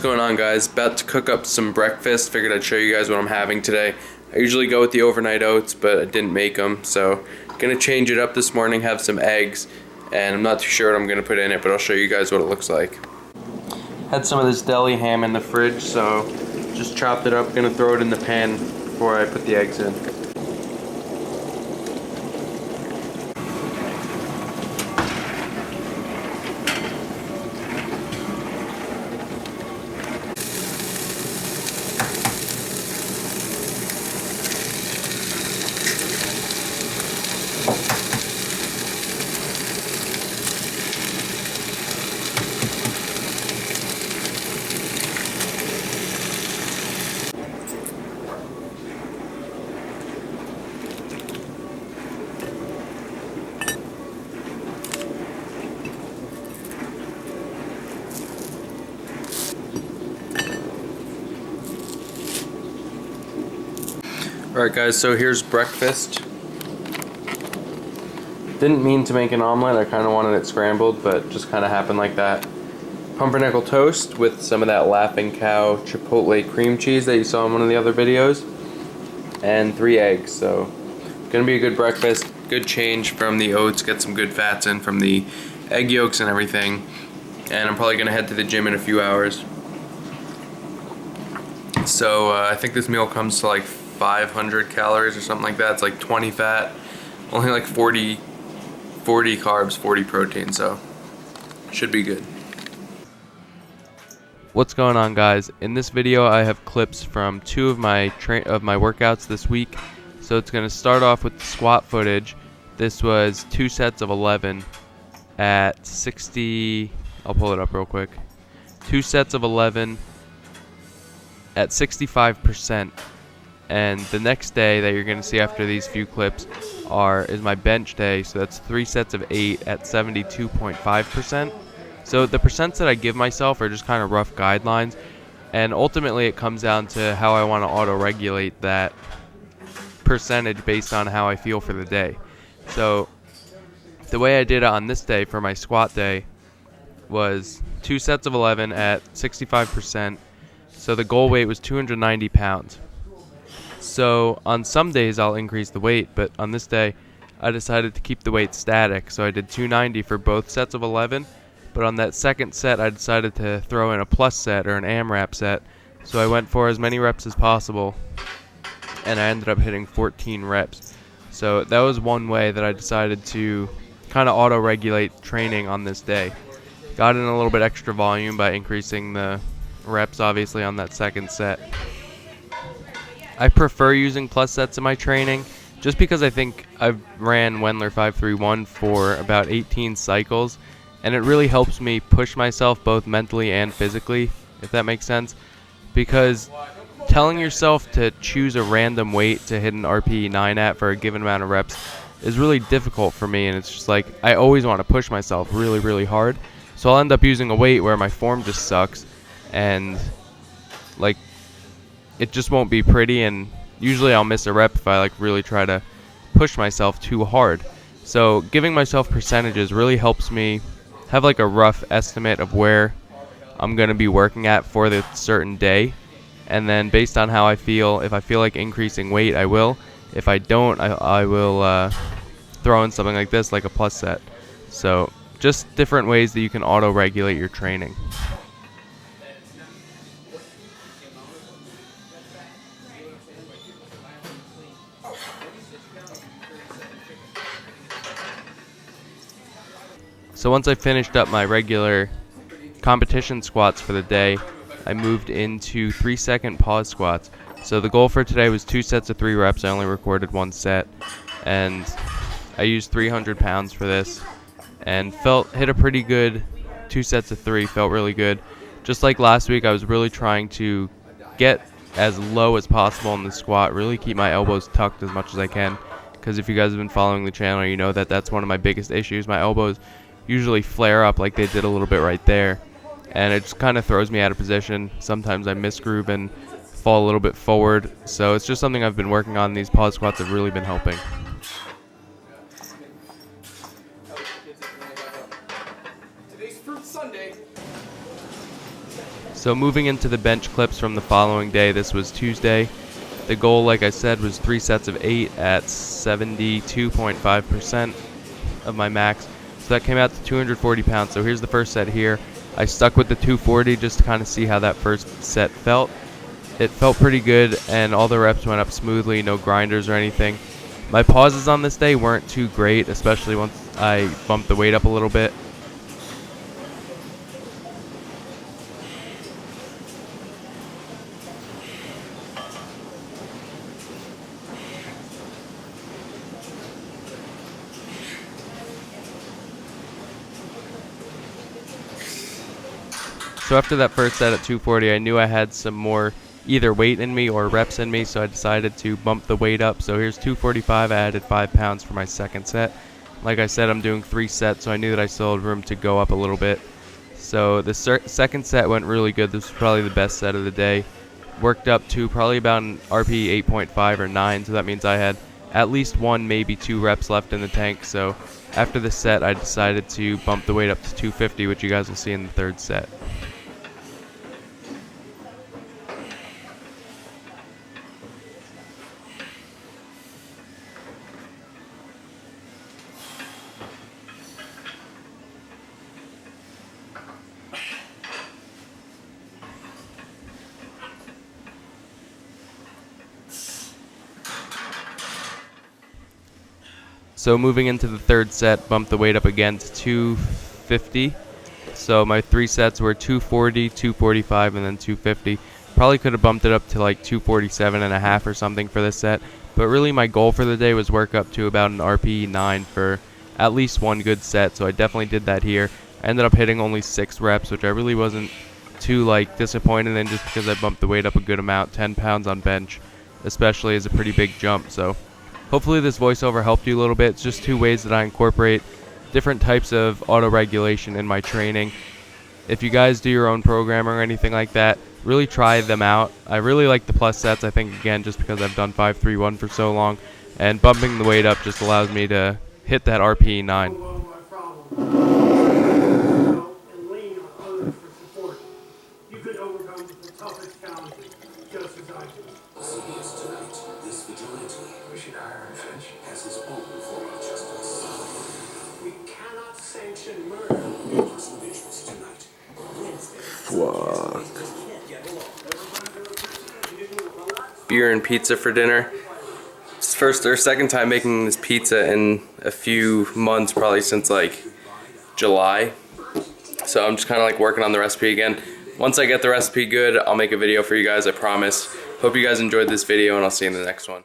going on, guys? About to cook up some breakfast. Figured I'd show you guys what I'm having today. I usually go with the overnight oats, but I didn't make them, so gonna change it up this morning, have some eggs, and I'm not too sure what I'm gonna put in it, but I'll show you guys what it looks like. Had some of this deli ham in the fridge, so just chopped it up. Gonna throw it in the pan before I put the eggs in. Alright guys, so here's breakfast. Didn't mean to make an omelet, I kind of wanted it scrambled, but just kind of happened like that. Pumpernickel toast with some of that Laughing Cow Chipotle cream cheese that you saw in one of the other videos. And 3 eggs, so gonna be a good breakfast. Good change from the oats, get some good fats in from the egg yolks and everything. And I'm probably gonna head to the gym in a few hours. So I think this meal comes to like 500 calories or something like that. It's like 20 fat, only like 40 carbs, 40 protein, so should be good. What's going on, guys? In this video I have clips from 2 of my workouts this week. So it's going to start off with the squat footage. This was 2 sets of 11 at 60, I'll pull it up real quick. 2 sets of 11 at 65%. And the next day that you're going to see after these few clips is my bench day, so that's 3 sets of 8 at 72.5%. So the percents that I give myself are just kind of rough guidelines, and ultimately it comes down to how I want to auto-regulate that percentage based on how I feel for the day. So the way I did it on this day for my squat day was 2 sets of 11 at 65%, so the goal weight was 290 pounds. So on some days I'll increase the weight, but on this day I decided to keep the weight static. So I did 290 for both sets of 11, but on that second set I decided to throw in a plus set or an AMRAP set. So I went for as many reps as possible, and I ended up hitting 14 reps. So that was one way that I decided to kind of auto-regulate training on this day. Got in a little bit extra volume by increasing the reps obviously on that second set. I prefer using plus sets in my training just because I think I've ran Wendler 531 for about 18 cycles, and it really helps me push myself both mentally and physically, if that makes sense, because telling yourself to choose a random weight to hit an RPE 9 at for a given amount of reps is really difficult for me, and it's just like I always want to push myself really, really hard. So I'll end up using a weight where my form just sucks, and like it just won't be pretty, and usually I'll miss a rep if I like really try to push myself too hard. So giving myself percentages really helps me have like a rough estimate of where I'm going to be working at for the certain day, and then based on how I feel, if I feel like increasing weight, I will. If I don't, I will throw in something like this, like a plus set. So just different ways that you can auto-regulate your training. So once I finished up my regular competition squats for the day, I moved into 3-second pause squats. So the goal for today was 2 sets of 3 reps. I only recorded 1 set, and I used 300 pounds for this, and hit a pretty good 2 sets of 3. Felt really good. Just like last week, I was really trying to get as low as possible in the squat, really keep my elbows tucked as much as I can, because if you guys have been following the channel, you know that that's one of my biggest issues. My elbows usually flare up like they did a little bit right there, and it just kind of throws me out of position. Sometimes I misgroove and fall a little bit forward, so it's just something I've been working on. These pause squats have really been helping. So moving into the bench clips from the following day, this was Tuesday. The goal, like I said, was 3 sets of 8 at 72.5% of my max. So that came out to 240 pounds. So here's the first set here. I stuck with the 240 just to kind of see how that first set felt. It felt pretty good, and all the reps went up smoothly, no grinders or anything. My pauses on this day weren't too great, especially once I bumped the weight up a little bit. So after that first set at 240, I knew I had some more either weight in me or reps in me, so I decided to bump the weight up. So here's 245. I added 5 pounds for my second set. Like I said, I'm doing 3 sets, so I knew that I still had room to go up a little bit. So the second set went really good. This was probably the best set of the day. Worked up to probably about an RP 8.5 or 9, so that means I had at least 1, maybe 2 reps left in the tank. So after the set, I decided to bump the weight up to 250, which you guys will see in the third set. So moving into the third set, bumped the weight up again to 250. So my 3 sets were 240, 245, and then 250. Probably could have bumped it up to like 247.5 or something for this set. But really my goal for the day was work up to about an RPE 9 for at least 1 good set. So I definitely did that here. I ended up hitting only 6 reps, which I really wasn't too disappointed in, just because I bumped the weight up a good amount. 10 pounds on bench especially is a pretty big jump. So hopefully this voiceover helped you a little bit. It's just 2 ways that I incorporate different types of auto-regulation in my training. If you guys do your own program or anything like that, really try them out. I really like the plus sets, I think, again, just because I've done 5-3-1 for so long. And bumping the weight up just allows me to hit that RPE 9. Beer and pizza for dinner. It's first or second time making this pizza in a few months, probably since like July. So I'm just kind of working on the recipe again. Once I get the recipe good, I'll make a video for you guys, I promise. Hope you guys enjoyed this video, and I'll see you in the next one.